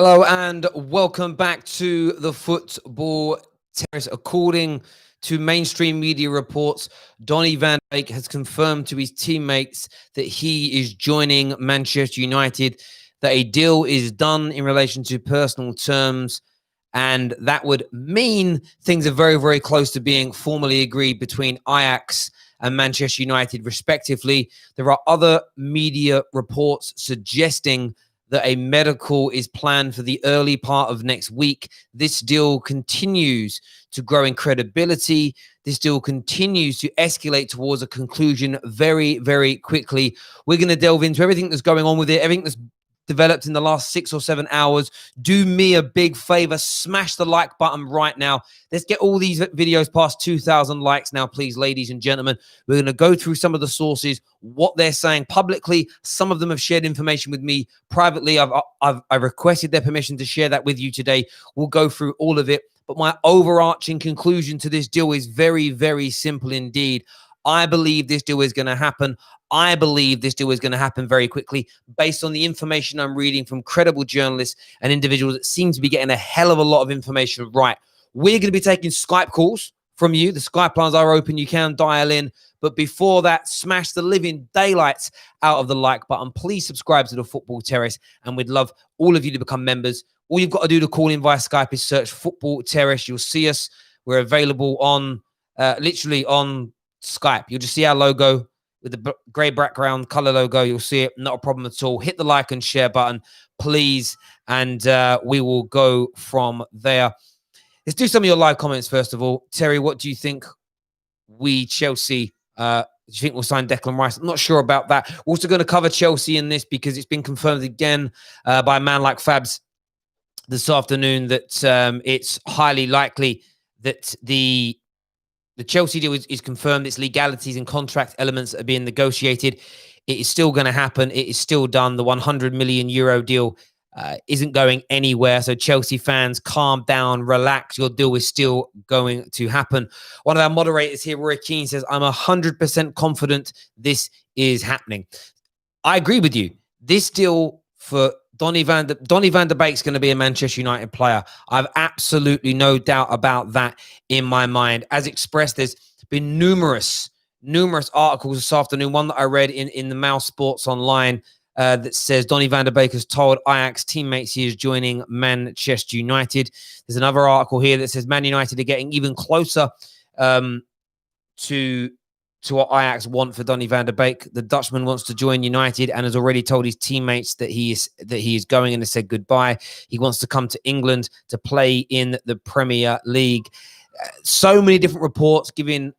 Hello and welcome back to the Football Terrace. According to mainstream media reports, Donny van de Beek has confirmed to his teammates that he is joining Manchester United, that a deal is done in relation to personal terms, and that would mean things are very, very close to being formally agreed between Ajax and Manchester United, respectively. There are other media reports suggesting that a medical is planned for the early part of next week. This deal continues to grow in credibility. This deal continues to escalate towards a conclusion very, very quickly. We're going to delve into everything that's going on with it, everything that's developed in the last 6 or 7 hours. Do me a big favor, smash the like button right now. Let's get all these videos past 2,000 likes now, please, ladies and gentlemen. We're going to go through some of the sources, what they're saying publicly. Some of them have shared information with me privately. I've requested their permission to share that with you today. We'll go through all of it. But my overarching conclusion to this deal is very, very simple indeed. I believe this deal is going to happen. I believe this deal is going to happen very quickly based on the information I'm reading from credible journalists and individuals that seem to be getting a hell of a lot of information right. We're going to be taking Skype calls from you. The Skype lines are open. You can dial in. But before that, smash the living daylights out of the like button. Please subscribe to the Football Terrace, and we'd love all of you to become members. All you've got to do to call in via Skype is search Football Terrace. You'll see us. We're available on literally on Skype. You'll just see our logo with the grey background color logo. You'll see it. Not a problem at all. Hit the like and share button, please, and we will go from there. Let's do some of your live comments first of all. Terry, what do you think Chelsea, do you think we'll sign Declan Rice? I'm not sure about that. We're also going to cover Chelsea in this because it's been confirmed again by a man like Fabs this afternoon that it's highly likely that the Chelsea deal is confirmed. Its legalities and contract elements are being negotiated. It is still going to happen. It is still done. The 100 million euro deal isn't going anywhere. So Chelsea fans, calm down, relax. Your deal is still going to happen. One of our moderators here, Roy Keane, says, I'm 100% confident this is happening. I agree with you. This deal for Donny van de Beek is going to be a Manchester United player. I've absolutely no doubt about that in my mind. As expressed, there's been numerous articles this afternoon. One that I read in the Mouse Sports Online that says Donny van de Beek has told Ajax teammates he is joining Manchester United. There's another article here that says Man United are getting even closer to what Ajax want for Donny van de Beek. The Dutchman wants to join United and has already told his teammates that he is going and has said goodbye. He wants to come to England to play in the Premier League. So many different reports giving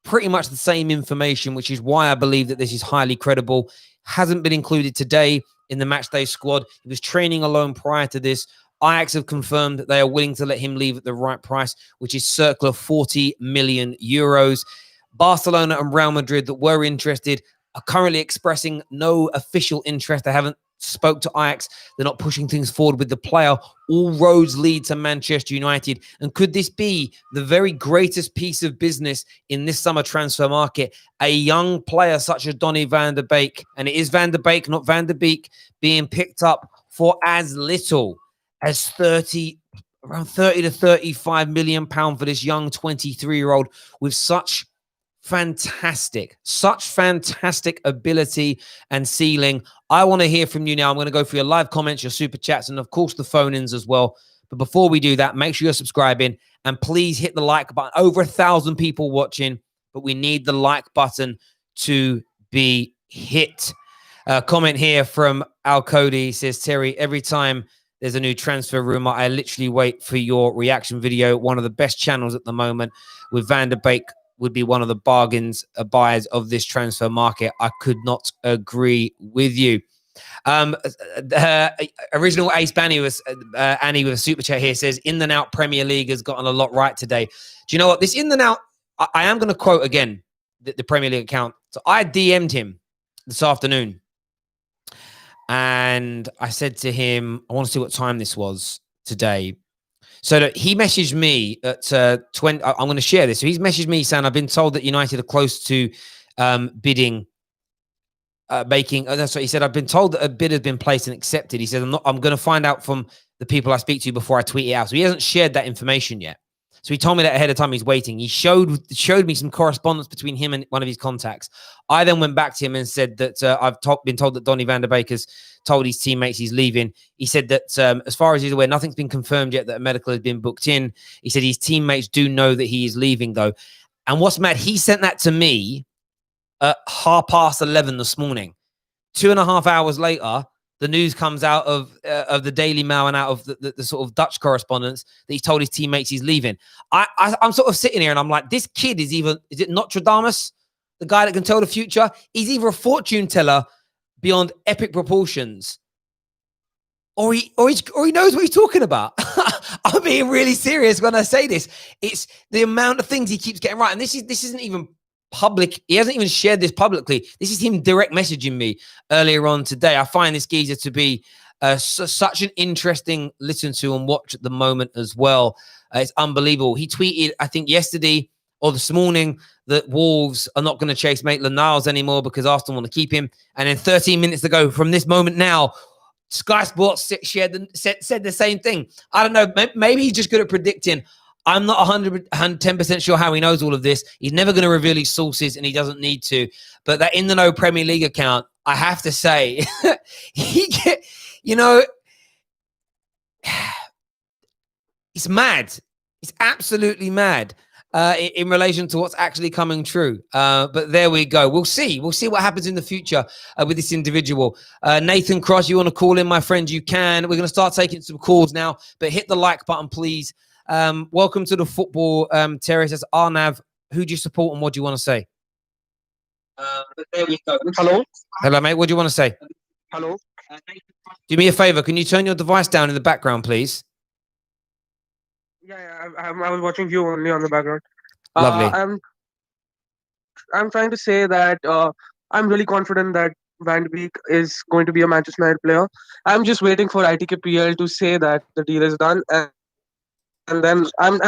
pretty much the same information, which is why I believe that this is highly credible. Hasn't been included today in the matchday squad. He was training alone prior to this. Ajax have confirmed that they are willing to let him leave at the right price, which is circa 40 million euros. Barcelona and Real Madrid that were interested are currently expressing no official interest. They haven't spoke to Ajax. They're not pushing things forward with the player. All roads lead to Manchester United. And could this be the very greatest piece of business in this summer transfer market? A young player such as Donny van de Beek, and it is Van de Beek, not Van de Beek, being picked up for as little as around 30 to 35 million pounds for this young 23-year-old with such fantastic ability and ceiling. I want to hear from you now. I'm going to go for your live comments, your super chats, and of course the phone-ins as well. But before we do that, make sure you're subscribing and please hit the like button. Over 1,000 people watching, but we need the like button to be hit. Comment here from Al Cody says, Terry, every time there's a new transfer rumor, I literally wait for your reaction video. One of the best channels at the moment with Van de Beek would be one of the buyers of this transfer market. I could not agree with you. Original Ace Banny was Annie with a super chat here says, in and out Premier League has gotten a lot right today. Do you know what? This in and out, I am going to quote again the Premier League account. So I DM'd him this afternoon and I said to him, I want to see what time this was today. So that he messaged me at 20. I'm going to share this. So he's messaged me saying, I've been told that United are close to bidding making. That's what he said. I've been told that a bid has been placed and accepted. He said, I'm going to find out from the people I speak to before I tweet it out. So he hasn't shared that information yet. So he told me that ahead of time. He's waiting. He showed me some correspondence between him and one of his contacts. I then went back to him and said that I've been told that Donny van der Beek has told his teammates he's leaving. He said that as far as he's aware, nothing's been confirmed yet that a medical has been booked in. He said his teammates do know that he is leaving, though. And what's mad, he sent that to me at 11:30 this morning. 2.5 hours later, the news comes out of the Daily Mail and out of the sort of Dutch correspondence that he's told his teammates he's leaving. I'm sort of sitting here and I'm like, this kid is it Nostradamus, the guy that can tell the future? He's either a fortune teller beyond epic proportions, or he knows what he's talking about. I'm being really serious when I say this. It's the amount of things he keeps getting right, and this isn't even public. He hasn't even shared this publicly. This is him direct messaging me earlier on today. I find this geezer to be such an interesting listen to and watch at the moment as well. It's unbelievable. He tweeted, I think yesterday or this morning, that Wolves are not going to chase Maitland-Niles anymore because Arsenal want to keep him. And then 13 minutes ago, from this moment now, Sky Sports said the same thing. I don't know. Maybe he's just good at predicting. I'm not 110% sure how he knows all of this. He's never going to reveal his sources, and he doesn't need to. But that In the Know Premier League account, I have to say, it's mad. It's absolutely mad in relation to what's actually coming true. But there we go. We'll see. We'll see what happens in the future with this individual. Nathan Cross, you want to call in, my friend? You can. We're going to start taking some calls now, but hit the like button, please. Welcome to the Football Terrace. That's Arnav. Who do you support and what do you want to say? There we go. Hello? Hello, mate. What do you want to say? Hello? Do me a favor. Can you turn your device down in the background, please? Yeah, I was watching you only on the background. Lovely. I'm trying to say that I'm really confident that Van de Beek is going to be a Manchester United player. I'm just waiting for ITKPL to say that the deal is done, and then I'm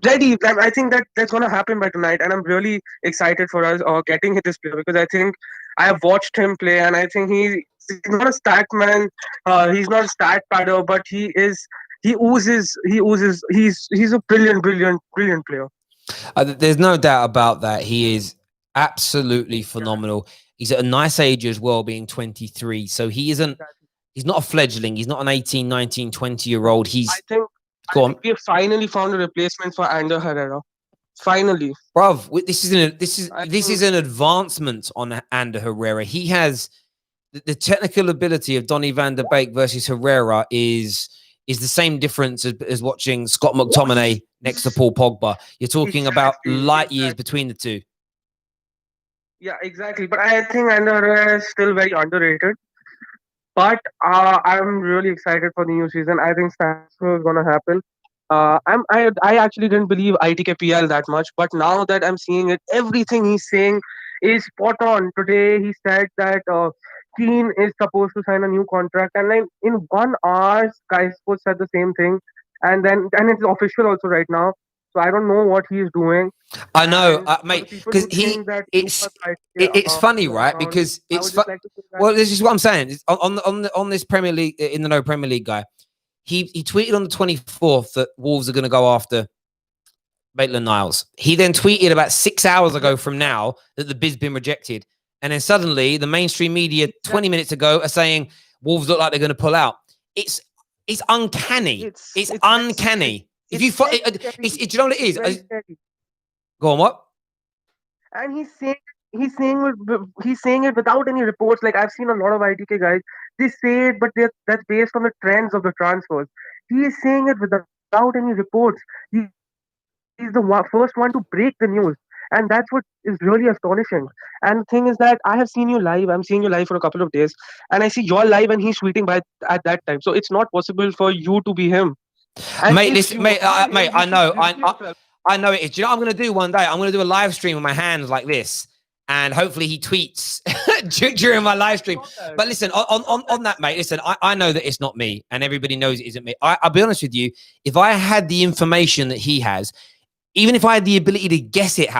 ready. I think that's gonna happen by tonight, and I'm really excited for us getting this player because I think I have watched him play, and I think he's not a stat man. He's not a stat padder, but he oozes. He's a brilliant player. There's no doubt about that. He is absolutely phenomenal. He's at a nice age as well, being 23. So he's not a fledgling. He's not an 18, 19, 20-year-old. I think we have finally found a replacement for Ander Herrera. Finally. Bruv, this is an advancement on Ander Herrera. He has the technical ability of Donny van der Beek versus Herrera is the same difference as watching Scott McTominay next to Paul Pogba. You're talking about light years between the two. Yeah, exactly. But I think Ander Herrera is still very underrated. But I'm really excited for the new season. I think transfer is gonna happen. I actually didn't believe ITKPL that much, but now that I'm seeing it, everything he's saying is spot on. Today he said that Keane is supposed to sign a new contract, and like in 1 hour, Sky Sports said the same thing, and it's official also right now. So I don't know what he's doing. I know, mate, because it's funny, right? Because well, this is what I'm saying. It's on this Premier League, In the Know Premier League guy, he tweeted on the 24th that Wolves are going to go after Maitland-Niles. He then tweeted about 6 hours ago from now that the bid's been rejected. And then suddenly the mainstream media 20 minutes ago are saying Wolves look like they're going to pull out. It's uncanny. It's uncanny. Do you know what it is? Go on, what? And he's saying it without any reports. Like I've seen a lot of ITK guys, they say it, but that's based on the trends of the transfers. He is saying it without any reports. He's the first one to break the news. And that's what is really astonishing. And the thing is that I have seen you live. I'm seeing you live for a couple of days. And I see you're live and he's tweeting at that time. So it's not possible for you to be him. And mate, listen, mate, I know it is. Do you know what I'm going to do one day? I'm going to do a live stream with my hands like this. And hopefully he tweets during my live stream. But listen, on that, mate, listen, I know that it's not me. And everybody knows it isn't me. I'll be honest with you. If I had the information that he has, even if I had the ability to guess it,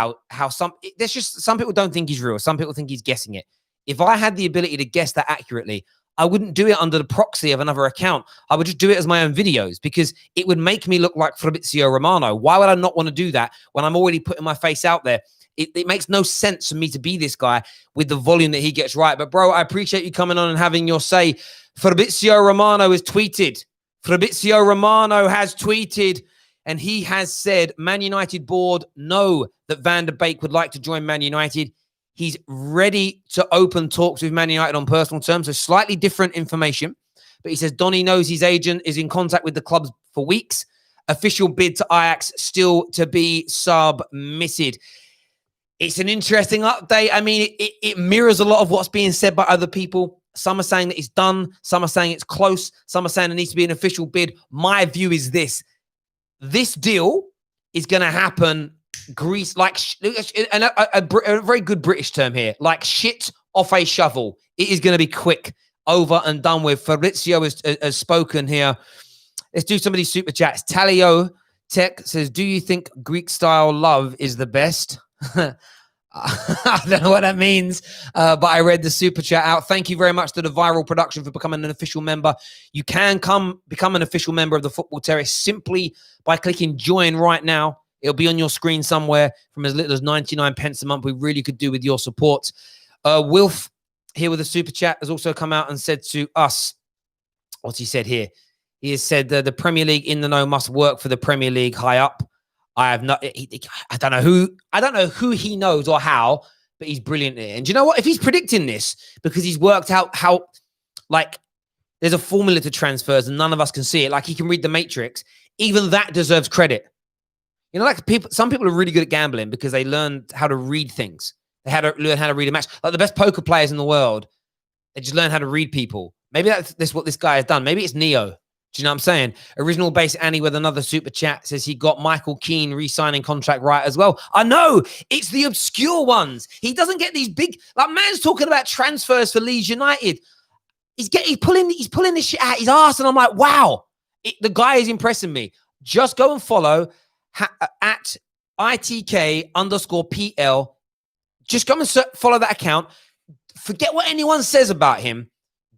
there's just some people don't think he's real. Some people think he's guessing it. If I had the ability to guess that accurately, I wouldn't do it under the proxy of another account. I would just do it as my own videos because it would make me look like Fabrizio Romano. Why would I not want to do that when I'm already putting my face out there? It makes no sense for me to be this guy with the volume that he gets right. But, bro, I appreciate you coming on and having your say. Fabrizio Romano has tweeted. Fabrizio Romano has tweeted, and he has said Man United board know that Van der Beek would like to join Man United. He's ready to open talks with Man United on personal terms. So slightly different information. But he says Donny knows his agent is in contact with the clubs for weeks. Official bid to Ajax still to be submitted. It's an interesting update. I mean, it mirrors a lot of what's being said by other people. Some are saying that it's done. Some are saying it's close. Some are saying there needs to be an official bid. My view is this. This deal is going to happen Greece, like a very good British term here, like shit off a shovel. It is going to be quick, over and done with. Fabrizio has spoken here. Let's do some of these super chats. Talio Tech says, do you think Greek style love is the best? I don't know what that means, but I read the super chat out. Thank you very much to the Viral Production for becoming an official member. You can become an official member of the Football Terrace simply by clicking join right now. It'll be on your screen somewhere from as little as 99 pence a month. We really could do with your support. Wilf, here with a super chat, has also come out and said to us, what's he said here? He has said the Premier League in the know must work for the Premier League high up. I don't know who he knows or how, but he's brilliant here. And do you know what? If he's predicting this because he's worked out how, like, there's a formula to transfers and none of us can see it. Like, he can read the matrix. Even that deserves credit. You know, like some people are really good at gambling because they learned how to read things. They had to learn how to read a match. Like the best poker players in the world, they just learn how to read people. Maybe that's what this guy has done. Maybe it's Neo. Do you know what I'm saying? Original Base Annie with another super chat says he got Michael Keane re-signing contract right as well. I know. It's the obscure ones. He doesn't get these big, like, man's talking about transfers for Leeds United. He's pulling this shit out his ass, and I'm like, wow. The guy is impressing me. Just go and follow at ITK_PL. Just come and follow that account. Forget what anyone says about him.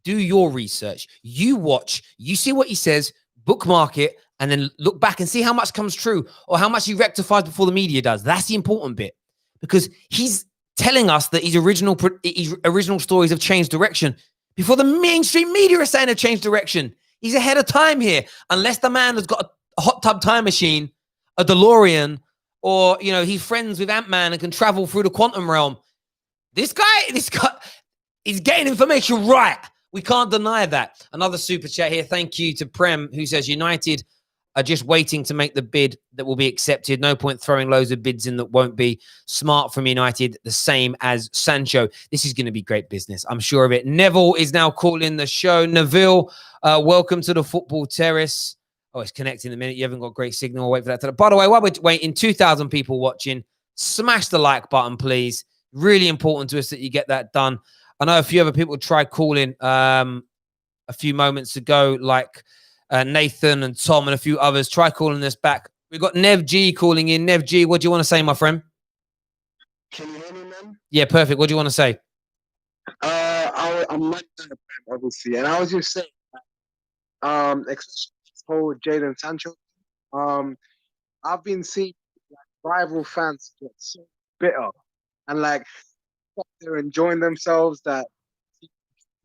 Do your research. You watch. You see what he says. Bookmark it. And then look back and see how much comes true or how much he rectifies before the media does. That's the important bit. Because he's telling us that his original stories have changed direction before the mainstream media are saying they've changed direction. He's ahead of time here. Unless the man has got a hot tub time machine, a DeLorean, or, you know, he's friends with Ant-Man and can travel through the quantum realm. This guy is getting information right. We can't deny that. Another super chat here. Thank you to Prem, who says United are just waiting to make the bid that will be accepted. No point throwing loads of bids in that won't be. Smart from United, the same as Sancho. This is going to be great business. I'm sure of it. Neville is now calling the show. Neville, welcome to the Football Terrace. Oh, it's connecting in a minute. You haven't got great signal. I'll wait for that. By the way, while we're waiting, 2,000 people watching, smash the like button, please. Really important to us that you get that done. I know a few other people tried calling a few moments ago, like Nathan and Tom and a few others. Try calling us back. We've got Nev G calling in. Nev G, what do you want to say, my friend? Can you hear me, man? Yeah, perfect. What do you want to say? I'm not obviously, and I was just saying, especially this whole Jadon Sancho. I've been seeing rival fans get so bitter and like they're enjoying themselves that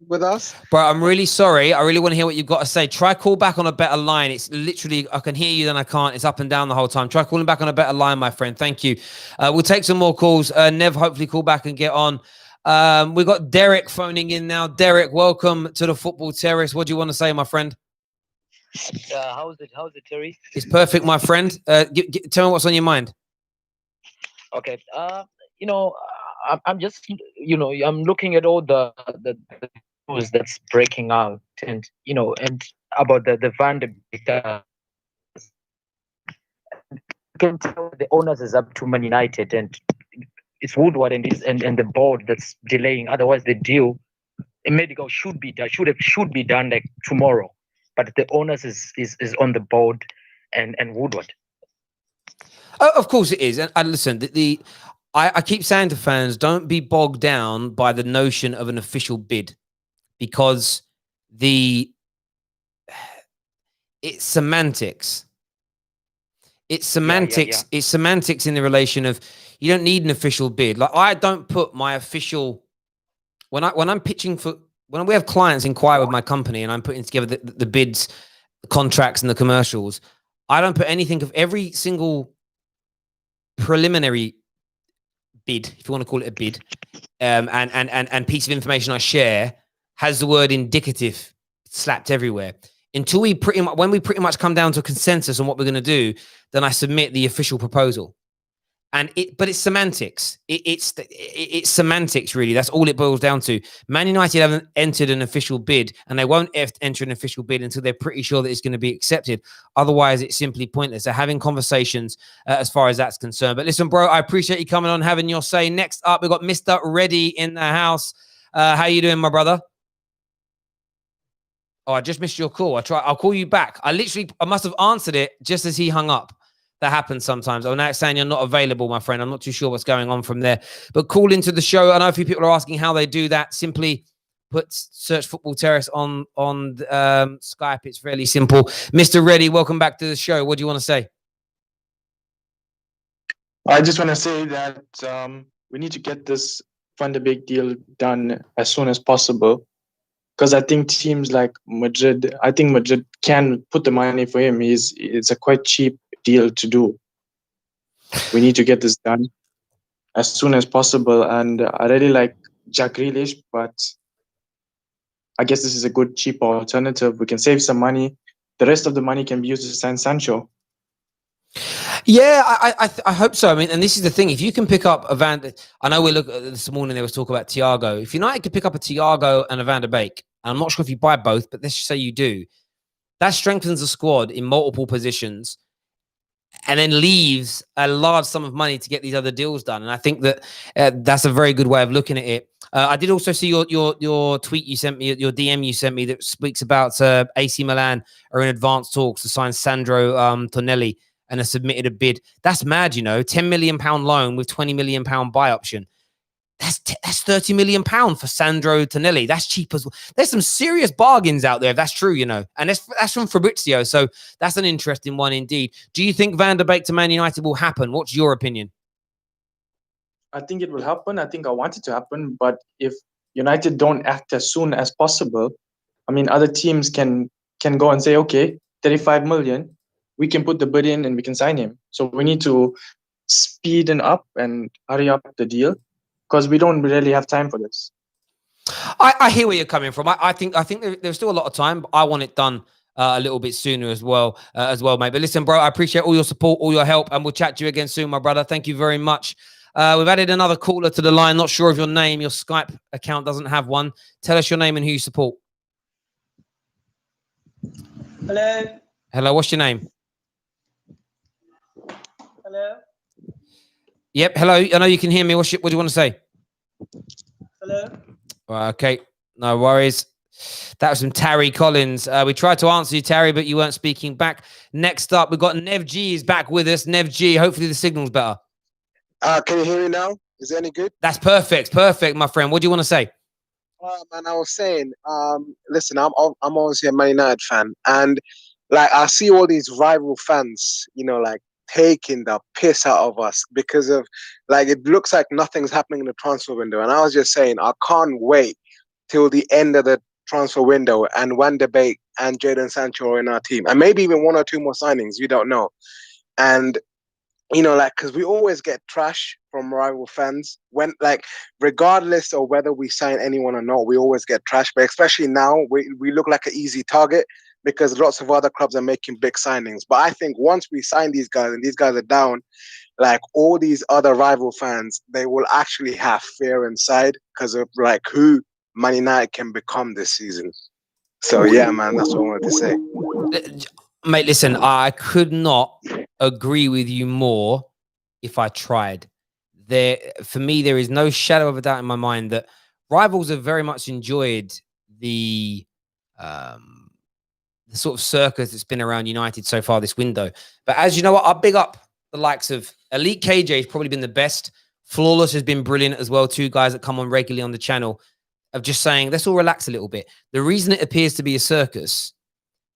with us. Bro, I'm really sorry. I really want to hear what you've got to say. Try call back on a better line. It's literally, I can hear you, then I can't. It's up and down the whole time. Try calling back on a better line, my friend. Thank you. We'll take some more calls. Nev, hopefully call back and get on. We've got Derek phoning in now. Derek, welcome to the Football Terrace. What do you want to say, my friend? How's it, Terry? It's perfect, my friend. Tell me what's on your mind. Okay. I'm just, I'm looking at all the news that's breaking out, and and about the Van de Beek. You can tell the owners is up to Man United, and it's Woodward and the board that's delaying. Otherwise, the deal, a medical should be done like tomorrow. But the owners is on the board and Woodward. Oh, of course it is. And listen, I keep saying to fans, don't be bogged down by the notion of an official bid, because it's semantics. It's semantics. It's semantics in the relation of you don't need an official bid. Like, I don't put my official when I'm pitching for, when we have clients inquire with my company and I'm putting together the bids, the contracts, and the commercials. I don't put anything of every single preliminary bid, if you want to call it a bid, and piece of information I share has the word indicative slapped everywhere. Until when we pretty much come down to a consensus on what we're going to do, then I submit the official proposal. But it's semantics. It's semantics, really. That's all it boils down to. Man United haven't entered an official bid, and they won't enter an official bid until they're pretty sure that it's going to be accepted. Otherwise, it's simply pointless. They're having conversations as far as that's concerned. But listen, bro, I appreciate you coming on, having your say. Next up, we've got Mr. Reddy in the house. How you doing, my brother? Oh, I just missed your call. I'll call you back. I must have answered it just as he hung up. That happens sometimes. Oh, now it's saying you're not available, my friend. I'm not too sure what's going on from there. But call into the show. I know a few people are asking how they do that. Simply search Football Terrace on Skype. It's fairly simple. Mr. Reddy, welcome back to the show. What do you want to say? I just want to say that we need to get this Van de Beek deal done as soon as possible. Because I think teams like Madrid, Madrid can put the money for him. It's a quite cheap deal to do. We need to get this done as soon as possible. And I really like Jack Grealish, but I guess this is a good, cheap alternative. We can save some money. The rest of the money can be used to sign Sancho. Yeah, I hope so. I mean, and this is the thing. If you can pick up I know we look this morning, there was talk about Thiago. If United could pick up a Thiago and a Van de Beek, and I'm not sure if you buy both, but let's just say you do, that strengthens the squad in multiple positions and then leaves a large sum of money to get these other deals done. And I think that that's a very good way of looking at it. I did also see your tweet you sent me, your DM you sent me, that speaks about AC Milan are in advanced talks to sign Sandro Tonelli and have submitted a bid. That's mad, you know, £10 million loan with £20 million buy option. That's £30 million for Sandro Tonelli. That's cheap as well. There's some serious bargains out there, if that's true, you know. And that's from Fabrizio, so that's an interesting one indeed. Do you think Van de Beek to Man United will happen? What's your opinion? I think it will happen. I think I want it to happen. But if United don't act as soon as possible, I mean, other teams can go and say, okay, 35 million, we can put the bid in and we can sign him. So we need to speed up and hurry up the deal, because we don't really have time for this. I hear where you're coming from. I think there's still a lot of time, but I want it done a little bit sooner as well, mate. But listen, bro, I appreciate all your support, all your help, and we'll chat to you again soon, my brother. Thank you very much. We've added another caller to the line. Not sure of your name. Your Skype account doesn't have one. Tell us your name and who you support. Hello. Hello, what's your name? Hello. Yep, hello. I know you can hear me. What do you want to say? Hello. Okay, no worries. That was from Terry Collins. We tried to answer you, Terry, but you weren't speaking back. Next up, we've got Nev G is back with us. Nev G, hopefully the signal's better. Can you hear me now? Is it any good? That's perfect. Perfect, my friend. What do you want to say? Man, I was saying, listen, I'm obviously a Man United fan, and like I see all these rival fans, you know, like taking the piss out of us because of, like, it looks like nothing's happening in the transfer window. And I was just saying, I can't wait till the end of the transfer window and Van de Beek and Jadon Sancho are in our team, and maybe even one or two more signings. We don't know. And you know, like, because we always get trash from rival fans when, like, regardless of whether we sign anyone or not, we always get trash. But especially now, we look like an easy target because lots of other clubs are making big signings. But I think once we sign these guys and these guys are down, like, all these other rival fans, they will actually have fear inside because of, like, who Man United can become this season. So, yeah, man, that's what I wanted to say. Mate, listen, I could not agree with you more if I tried. For me, there is no shadow of a doubt in my mind that rivals have very much enjoyed the sort of circus that's been around United so far this window. But as you know what, I'll big up the likes of Elite KJ has probably been the best Flawless has been brilliant as well. Two guys that come on regularly on the channel of just saying, let's all relax a little bit. The reason it appears to be a circus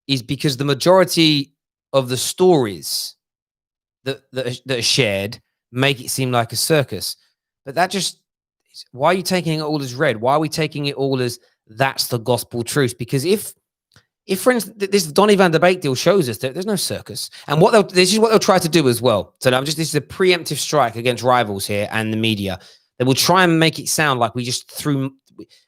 is because the majority of the stories that are shared make it seem like a circus. But that just, why are you taking it all as read? Why are we taking it all as that's the gospel truth? Because if for instance, this Donny van de Beek deal shows us that there's no circus, and this is what they'll try to do as well. So this is a preemptive strike against rivals here and the media. They will try and make it sound like this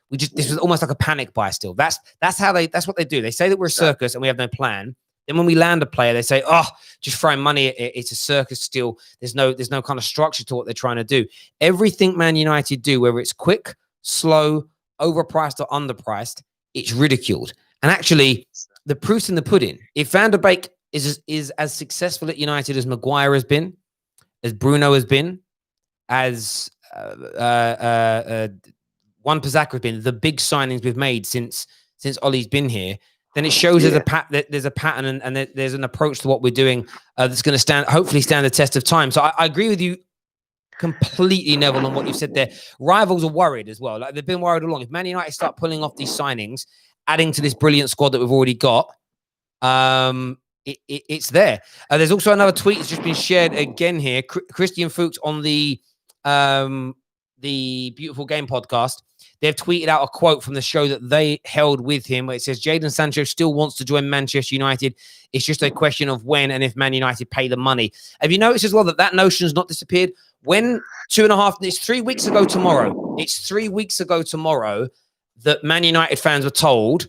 was almost like a panic buy still. That's what they do. They say that we're a circus and we have no plan. Then when we land a player, they say, oh, just throwing money at it. It's a circus still. There's no kind of structure to what they're trying to do. Everything Man United do, whether it's quick, slow, overpriced or underpriced, it's ridiculed. And actually, the proof's in the pudding. If Van der Beek is as successful at United as Maguire has been, as Bruno has been, as Wan Bissaka has been, the big signings we've made since Ollie's been here, then it shows there's a pattern and there's an approach to what we're doing that's going to hopefully stand the test of time. So I agree with you completely, Neville, on what you said there. Rivals are worried as well. Like they've been worried along. If Man United start pulling off these signings, adding to this brilliant squad that we've already got, it's there. There's also another tweet that's just been shared again here. Christian Fuchs on the Beautiful Game podcast. They've tweeted out a quote from the show that they held with him where it says, Jadon Sancho still wants to join Manchester United. It's just a question of when and if Man United pay the money. Have you noticed as well that notion's not disappeared? When it's 3 weeks ago tomorrow. It's 3 weeks ago tomorrow that Man United fans were told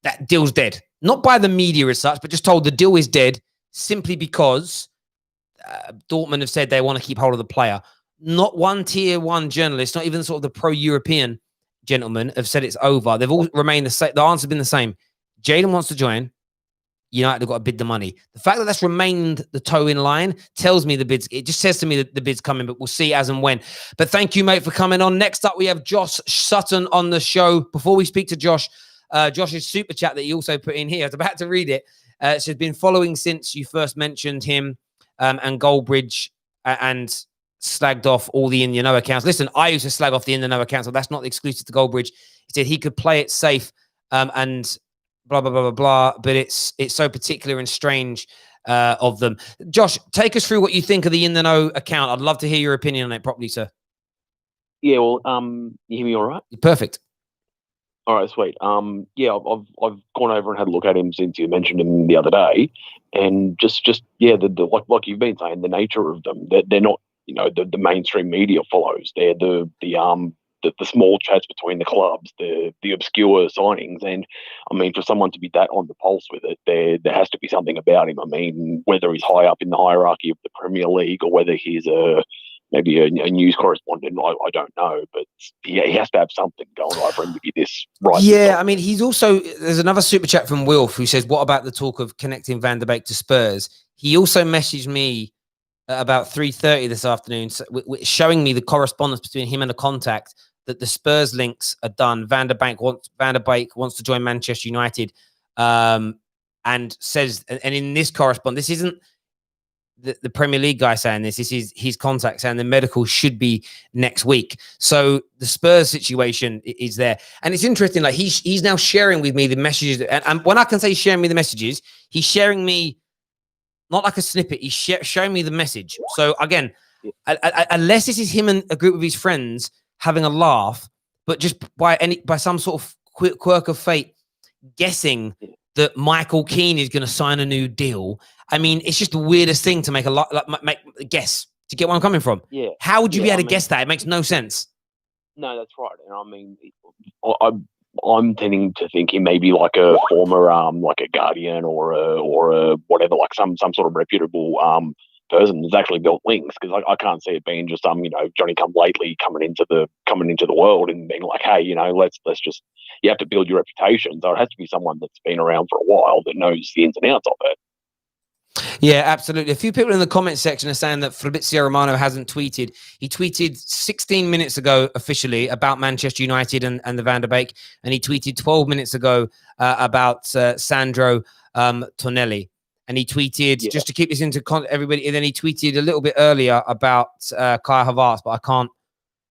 that deal's dead. Not by the media as such, but just told the deal is dead simply because Dortmund have said they want to keep hold of the player. Not one tier one journalist, not even sort of the pro-European gentlemen have said it's over. They've all remained the same. The answer's been the same. Jadon wants to join. United have got to bid the money. The fact that that's remained the toe in line tells me it just says to me that the bid's coming, but we'll see as and when. But thank you, mate, for coming on. Next up, we have Josh Sutton on the show. Before we speak to Josh, Josh's super chat that he also put in here, I was about to read it. It says, been following since you first mentioned him and Goldbridge and slagged off all the In You Know accounts. Listen, I used to slag off the In You Know accounts, so that's not exclusive to Goldbridge. He said he could play it safe and blah, blah, blah, blah, blah, but it's so particular and strange of them. Josh, take us through what you think of the In The Know account. I'd love to hear your opinion on it properly, sir. Yeah, well, you hear me all right? Perfect. All right, sweet. Yeah, I've gone over and had a look at him since you mentioned him the other day, and just like you've been saying, the nature of them, they're not, the mainstream media follows. They're the small chats between the clubs, the obscure signings. And I mean, for someone to be that on the pulse with it, there has to be something about him. I mean, whether he's high up in the hierarchy of the Premier League or whether he's maybe a news correspondent, I don't know. But yeah, he has to have something going on for him to be this right. Yeah, I mean, there's another super chat from Wilf who says, what about the talk of connecting Van der Beek to Spurs? He also messaged me at about 3:30 this afternoon, showing me the correspondence between him and the contact that the Spurs links are done. Van der Beek wants to join Manchester United, and says, and in this correspondence, this isn't the Premier League guy saying this. This is his contact saying the medical should be next week. So the Spurs situation is there, and it's interesting. Like he's now sharing with me the messages, and when I can say sharing me the messages, he's sharing me not like a snippet. He's showing me the message. So again, unless this is him and a group of his friends having a laugh, but just by some sort of quirk of fate, guessing that Michael Keane is going to sign a new deal. I mean, it's just the weirdest thing to make make a guess. Do you get where I'm coming from? Yeah. How would you be able to guess that? It makes no sense. No, that's right. And I mean, I'm tending to think he may be like a former, like a Guardian or a whatever, like some sort of reputable person that's actually built links, because I can't see it being just some Johnny come lately coming into the world and being like, hey, let's just, you have to build your reputation. So it has to be someone that's been around for a while that knows the ins and outs of it. Yeah, absolutely. A few people in the comment section are saying that Fabrizio Romano hasn't tweeted. He tweeted 16 minutes ago officially about Manchester United and the Van der Beek, and he tweeted 12 minutes ago about Sandro Tonelli. and he tweeted, just to keep this into everybody, and then he tweeted a little bit earlier about Kai Havertz, but I can't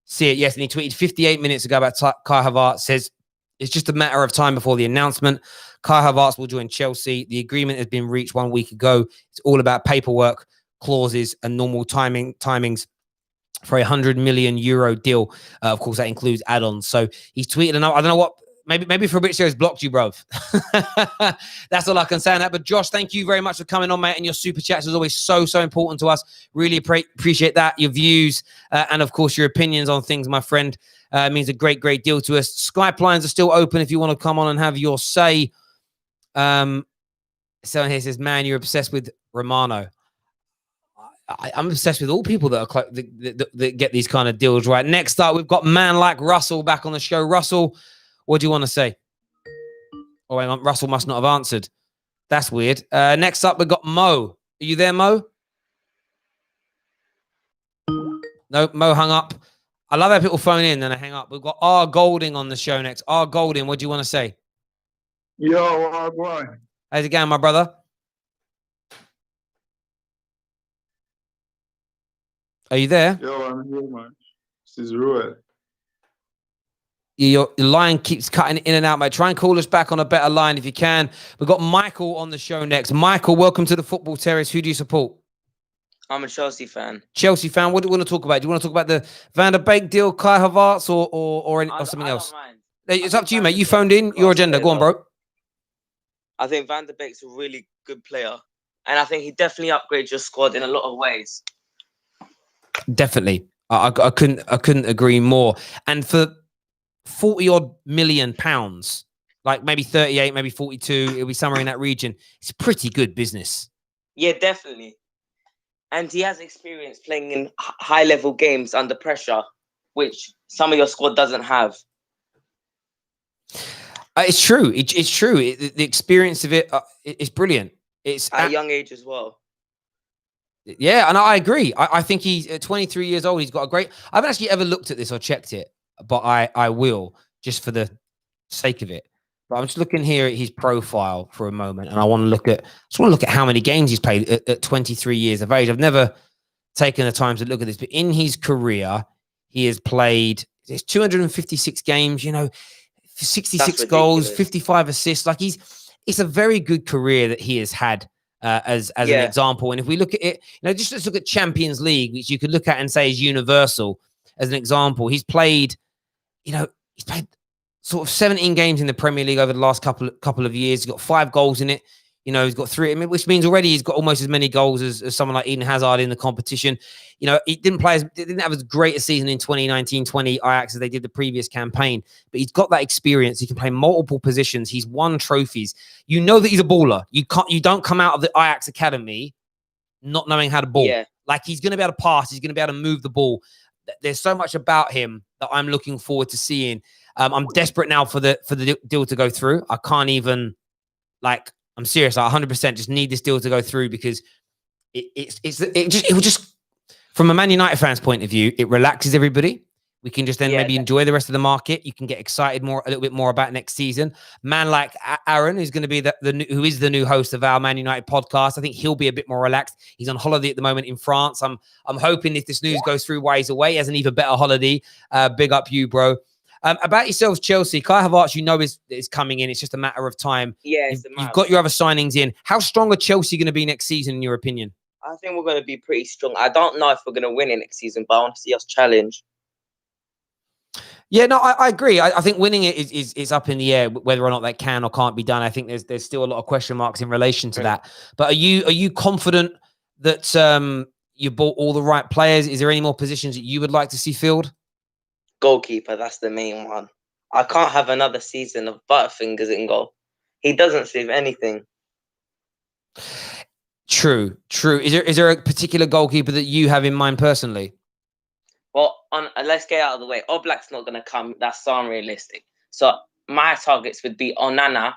see it. Yes, and he tweeted 58 minutes ago about Kai Havertz, says, it's just a matter of time before the announcement. Kai Havertz will join Chelsea. The agreement has been reached 1 week ago. It's all about paperwork, clauses, and normal timings for a €100 million deal. Of course, that includes add-ons. So he's tweeted, and I don't know what, maybe Fabrizio's blocked you, bro. That's all I can say on that. But Josh, thank you very much for coming on, mate. And your super chats is always so important to us. Really appreciate that. Your views and, of course, your opinions on things, my friend. Means a great deal to us. Skype lines are still open if you want to come on and have your say. Someone here says, man, you're obsessed with Romano. I'm obsessed with all people that are that get these kind of deals right. Next up, we've got man like Russell back on the show. Russell, what do you want to say? Oh, hang on. Russell must not have answered. That's weird. Next up, we've got Mo. Are you there, Mo? No, Mo hung up. I love how people phone in and I hang up. We've got R. Golding on the show next. R. Golding, what do you want to say? Yo, boy. How's it going, my brother? Are you there? Yo, I'm here, man. This is Ruel. Your line keeps cutting in and out, mate. Try and call us back on a better line if you can. We've got Michael on the show next. Michael, welcome to the Football Terrace. Who do you support? I'm a Chelsea fan. Chelsea fan. What do you want to talk about? Do you want to talk about the Van der Beek deal, Kai Havertz, or something else? Don't mind. It's up to you, mate. You phoned in. Your agenda. Go on, bro. I think Van der Beek's a really good player, and I think he definitely upgrades your squad in a lot of ways. Definitely. I couldn't agree more. And for 40 odd million pounds, like maybe 38, maybe 42, it'll be somewhere in that region. It's pretty good business. Yeah, definitely. And he has experience playing in high level games under pressure, which some of your squad doesn't have. It's true. It's true. The experience of it is brilliant. It's at a young age as well. Yeah, and I agree. I think he's 23 years old. He's got a great... I haven't actually ever looked at this or checked it, but I will, just for the sake of it. But I'm just looking here at his profile for a moment, and I want to look at how many games he's played at 23 years of age. I've never taken the time to look at this, but in his career, he has played 256 games, 66 goals, 55 assists. Like it's a very good career that he has had as an example. And if we look at it, just let's look at Champions League, which you could look at and say is universal as an example. He's played sort of 17 games in the Premier League over the last couple of years. He's got 5 goals in it. He's got 3, which means already he's got almost as many goals as someone like Eden Hazard in the competition. He didn't have as great a season in 2019-20 Ajax as they did the previous campaign, but he's got that experience. He can play multiple positions. He's won trophies. You know that he's a baller. You don't come out of the Ajax academy not knowing how to ball. Yeah. Like he's going to be able to pass. He's going to be able to move the ball. There's so much about him that I'm looking forward to seeing. I'm desperate now for the deal to go through. I can't even I'm serious. I 100% just need this deal to go through because it will just from a Man United fan's point of view, it relaxes everybody. We can just then maybe enjoy the rest of the market. You can get excited a little bit more about next season. Man like Aaron, who's going to be who is the new host of our Man United podcast, I think he'll be a bit more relaxed. He's on holiday at the moment in France. I'm hoping if this news goes through while he's away, he has an even better holiday. Big up you, bro. About yourselves, Chelsea. Kai Havertz, is coming in. It's just a matter of time. Yeah, you've got your other signings in. How strong are Chelsea going to be next season, in your opinion? I think we're going to be pretty strong. I don't know if we're going to win it next season, but I want to see us challenge. Yeah, no, I agree. I think winning it is up in the air, whether or not that can or can't be done. I think there's still a lot of question marks in relation to that. But are you confident that you bought all the right players? Is there any more positions that you would like to see filled? Goalkeeper, that's the main one. I can't have another season of Butterfingers in goal. He doesn't save anything. True. Is there a particular goalkeeper that you have in mind personally? Well, let's get out of the way. Oblak's not going to come. That's so unrealistic. So my targets would be Onana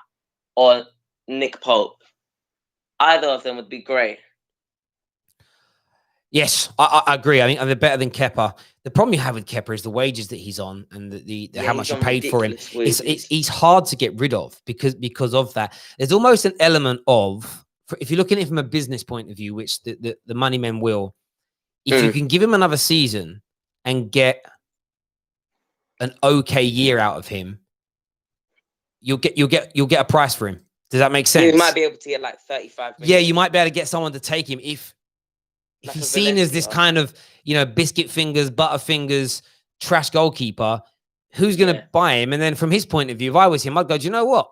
or Nick Pope. Either of them would be great. Yes, I agree. I think they're better than Kepa. The problem you have with Kepa is the wages that he's on and the how much you paid for him. He's hard to get rid of because of that. There's almost an element of, if you're looking at it from a business point of view, which the money men will, if you can give him another season and get an okay year out of him, you'll get a price for him. Does that make sense? You might be able to get like 35 million. Yeah, you might be able to get someone to take him if he's seen as this kind of, biscuit fingers, butterfingers, trash goalkeeper. Who's going to buy him? And then from his point of view, if I was him, I'd go, do you know what?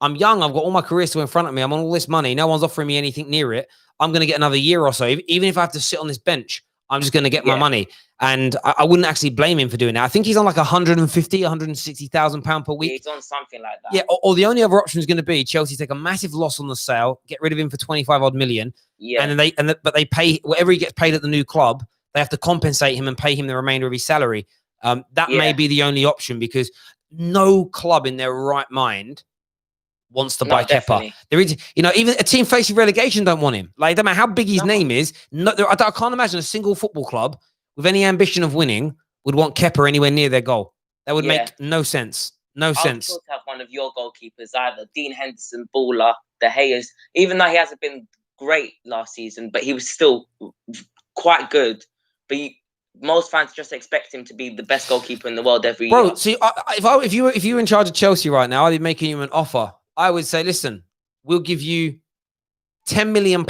I'm young. I've got all my career still in front of me. I'm on all this money. No one's offering me anything near it. I'm going to get another year or so. Even if I have to sit on this bench, I'm just going to get my money. And I wouldn't actually blame him for doing that. I think he's on like 150, 160,000 pounds per week. Yeah, he's on something like that. Yeah. Or the only other option is going to be Chelsea take a massive loss on the sale, get rid of him for 25 odd million. Yeah. And then they pay whatever he gets paid at the new club. They have to compensate him and pay him the remainder of his salary. That may be the only option because no club in their right mind wants to buy Kepa. There is, even a team facing relegation don't want him. Like, no matter how big his name is, I can't imagine a single football club with any ambition of winning would want Kepa anywhere near their goal. That would make no sense. No sense. I would have one of your goalkeepers, either Dean Henderson, Baller, De Gea, even though he hasn't been great last season, but he was still quite good. But most fans just expect him to be the best goalkeeper in the world every year. Bro, see, if you were in charge of Chelsea right now, I'd be making you an offer. I would say, listen, we'll give you £10 million.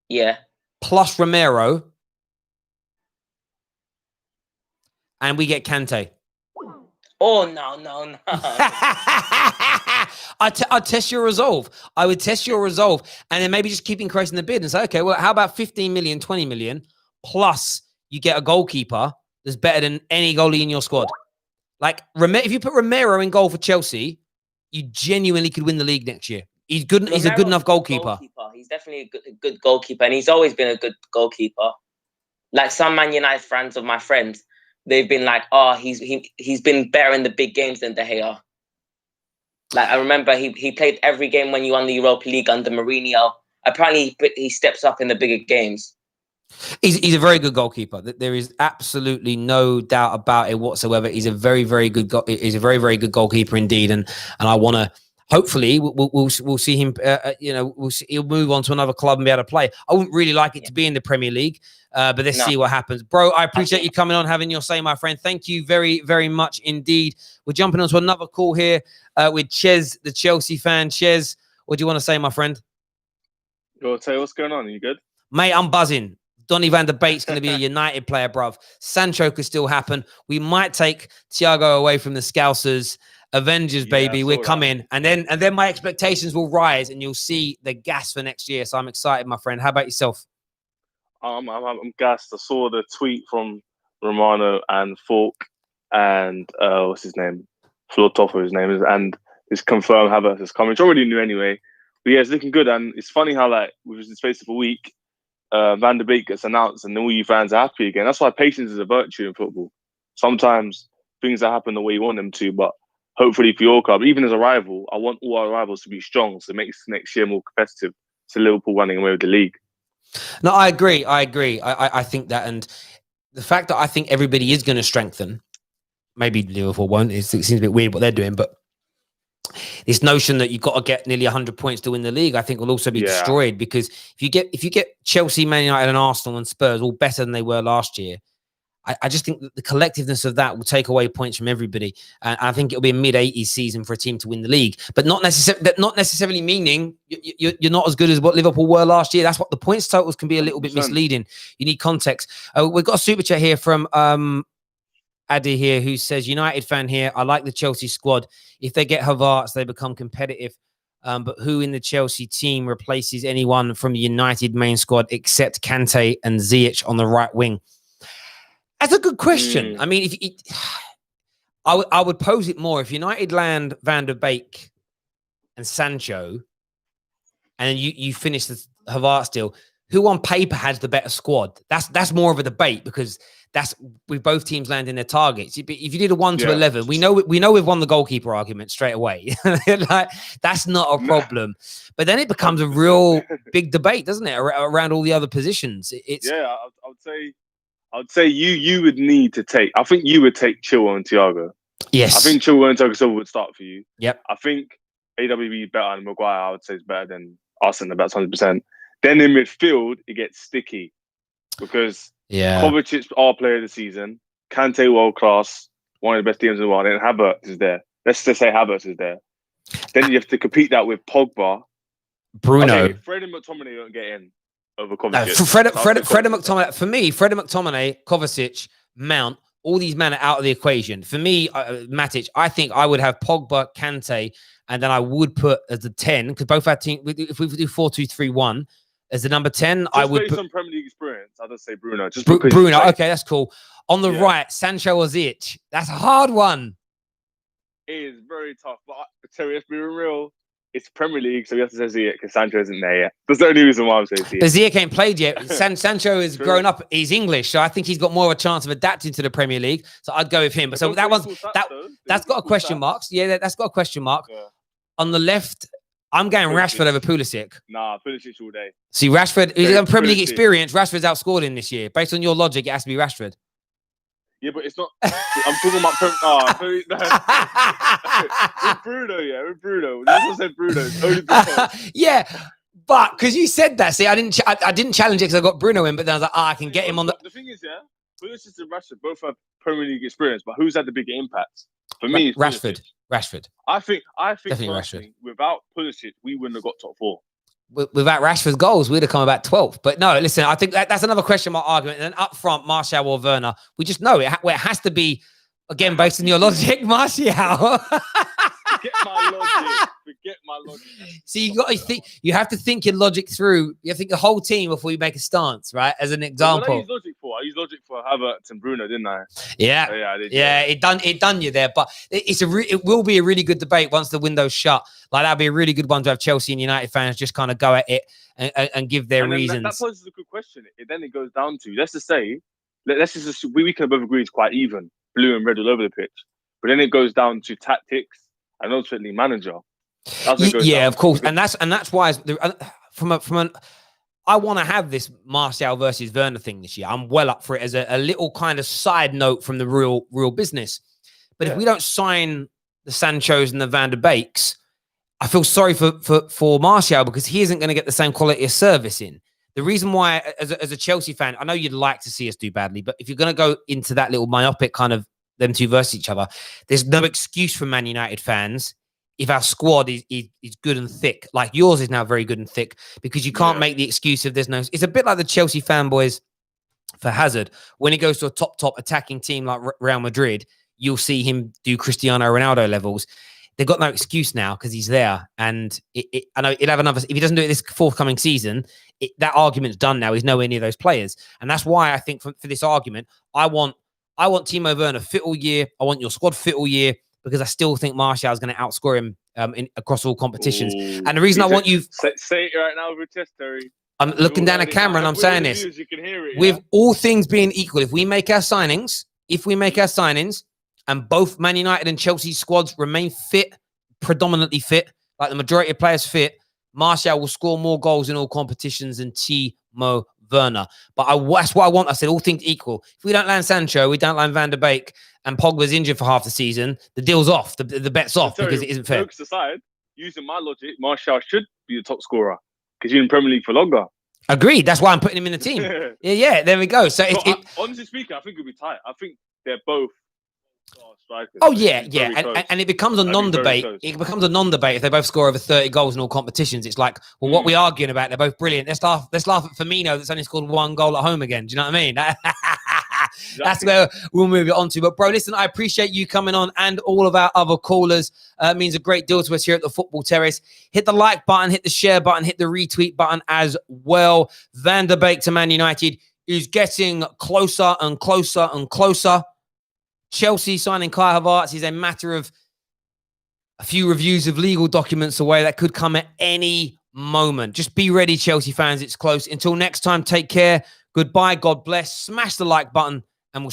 Yeah. Plus Romero. And we get Kante. Oh, no. I'd test your resolve. I would test your resolve. And then maybe just keep increasing the bid and say, okay, well, how about 15 million, 20 million? Plus you get a goalkeeper that's better than any goalie in your squad. Like, if you put Romero in goal for Chelsea, you genuinely could win the league next year. He's good. He's a good enough goalkeeper. He's definitely a good goalkeeper, and he's always been a good goalkeeper. Like some Man United fans of my friends, they've been like, "Oh, he's been better in the big games than De Gea." Like I remember, he played every game when you won the Europa League under Mourinho. Apparently, he steps up in the bigger games. He's a very good goalkeeper. There is absolutely no doubt about it whatsoever. He's a very, very good. He's a very, very good goalkeeper indeed. And I want to. Hopefully, we'll see him. He'll move on to another club and be able to play. I wouldn't really like it to be in the Premier League, but let's see what happens, bro. I appreciate you coming on, having your say, my friend. Thank you very, very much indeed. We're jumping onto another call here with Ches, the Chelsea fan. Ches, what do you want to say, my friend? Yo, Tay, what's going on? Are you good, mate? I'm buzzing. Donny van der Beek's going to be a United player, bruv. Sancho could still happen. We might take Thiago away from the Scousers. Avengers, baby, we're coming. And then my expectations will rise and you'll see the gas for next year. So I'm excited, my friend. How about yourself? I'm gassed. I saw the tweet from Romano and Falk and what's his name? Flotofo, his name is, and it's confirmed Havertz is coming, which I already knew anyway. But yeah, it's looking good. And it's funny how, like, within the space of a week, Van der Beek gets announced and then all you fans are happy again. That's why patience is a virtue in football. Sometimes things don't happen the way you want them to, but hopefully for your club, even as a rival, I want all our rivals to be strong so it makes next year more competitive to Liverpool running away with the league. No, I agree. I think that, and the fact that I think everybody is going to strengthen, maybe Liverpool won't. It seems a bit weird what they're doing, but this notion that you've got to get nearly 100 points to win the league, I think will also be destroyed, because if you get Chelsea, Man United and Arsenal and Spurs all better than they were last year, I just think that the collectiveness of that will take away points from everybody. And I think it'll be a mid-80s season for a team to win the league, but not necessarily meaning you're not as good as what Liverpool were last year. That's what the points totals can be a little bit misleading. You need context. We've got a super chat here from Adi here, who says, United fan here, I like the Chelsea squad. If they get Havertz, they become competitive. But who in the Chelsea team replaces anyone from the United main squad except Kante and Ziyech on the right wing? That's a good question. I mean, I would pose it more. If United land Van der Beek and Sancho, and then you finish the Havertz deal, who on paper has the better squad? That's more of a debate, because that's with both teams landing their targets. If you did a 1-11, we know we've won the goalkeeper argument straight away. Like, that's not a problem. But then it becomes a real big debate, doesn't it, around all the other positions? I would say you would need to take. I think you would take Chilwell and Thiago. Yes, I think Chilwell and Thiago Silva would start for you. Yep. I think AWB better than Maguire, I would say is better than Arsenal, about 100%. Then in midfield, it gets sticky because Kovacic, our player of the season, Kante world class, one of the best teams in the world, and Havertz is there. Let's just say Havertz is there. Then you have to compete that with Pogba, Bruno. Okay, Fred and McTominay don't get in over Kovacic. No, Fred and McTominay. For me, Fred and McTominay, Kovacic, Mount, all these men are out of the equation. For me, Matic, I think I would have Pogba, Kante, and then I would put as the 10 because both our team. If we do 4-2-3-1 as the number 10, Just I would based put on Premier League experience. I'd just say Bruno. Just Bruno. Okay, that's cool. On the right, Sancho or Ziyech. That's a hard one. It is very tough, but Terry, let's be real. It's Premier League, so we have to say Ziyech because Sancho isn't there yet. That's the only reason why I'm saying Ziyech. But Ziyech ain't played yet. Sancho is grown up. He's English, so I think he's got more of a chance of adapting to the Premier League. So I'd go with him. But so that one's that's got a question mark. Yeah, that's got a question mark. Yeah. On the left, I'm going Rashford over Pulisic. Nah, Pulisic all day. See, Rashford, he's got Premier League experience. Rashford's outscored him this year. Based on your logic, it has to be Rashford. Yeah, but it's not. I'm talking about. With Bruno, yeah, with Bruno. That's what I said, Bruno. Yeah, but because you said that, see, I didn't challenge it because I got Bruno in, but then I was like, I can get him on the. The thing is, yeah, Pulisic and Rashford both have Premier League experience, but who's had the bigger impact? For me, it's Rashford. I think Definitely Rashford. Without Pulisic, we wouldn't have got top 4. Without Rashford's goals, we'd have come about 12th. But no, listen, I think that's another question mark argument. And then up front, Martial or Werner, we just know it has to be, again, based on your logic, Martial. Forget my logic. See, you have to think your logic through. You have to think the whole team before you make a stance, right? As an example. What I use logic for Havertz and Bruno, didn't I? Yeah. Yeah, I did. Yeah, it done you there. But it will be a really good debate once the window's shut. Like that'd be a really good one to have Chelsea and United fans just kind of go at it and give their reasons. That poses a good question. Then it goes down to, let's just say, we can both agree it's quite even, blue and red all over the pitch. But then it goes down to tactics and ultimately manager. Yeah, of course, and that's why I want to have this Martial versus Werner thing this year. I'm well up for it as a little kind of side note from the real business. But if we don't sign the Sanchos and the Van der Beeks, I feel sorry for Martial because he isn't going to get the same quality of service in. The reason why, as a Chelsea fan, I know you'd like to see us do badly, but if you're going to go into that little myopic kind of them two versus each other, there's no excuse for Man United fans if our squad is good and thick. Like yours is now very good and thick because you can't make the excuse of there's no. It's a bit like the Chelsea fanboys for Hazard. When he goes to a top attacking team like Real Madrid, you'll see him do Cristiano Ronaldo levels. They've got no excuse now because he's there. And I know he'll have another. If he doesn't do it this forthcoming season, that argument's done now. He's nowhere near those players. And that's why I think for this argument, I want Timo Werner fit all year. I want your squad fit all year because I still think Martial is going to outscore him across all competitions. Ooh. And the reason I want you... Say it right now with your chest, Terry. I'm looking down the camera and I'm saying this. You can hear it, with all things being equal, if we make our signings and both Man United and Chelsea squads remain fit, predominantly fit, like the majority of players fit, Martial will score more goals in all competitions than Timo Werner. But that's what I want. I said all things equal. If we don't land Sancho, we don't land Van der Beek, and Pogba's injured for half the season, the deal's off. The bet's off because it isn't fair. Jokes aside, using my logic, Martial should be the top scorer because he's in Premier League for longer. Agreed. That's why I'm putting him in the team. yeah. There we go. So honestly speaking, I think it'll be tight. I think they're both strikers. Oh yeah. And it becomes a non-debate. It becomes a non-debate if they both score over 30 goals in all competitions. It's like, well, what we arguing about? They're both brilliant. Let's laugh at Firmino that's only scored 1 goal at home again. Do you know what I mean? That's where we'll move it on to. But bro, listen, I appreciate you coming on and all of our other callers. It means a great deal to us here at the Football Terrace. Hit the like button, hit the share button, hit the retweet button as well. Van der Beek to Man United is getting closer and closer and closer. Chelsea signing Kai Havertz is a matter of a few reviews of legal documents away that could come at any moment. Just be ready, Chelsea fans. It's close. Until next time, take care. Goodbye. God bless. Smash the like button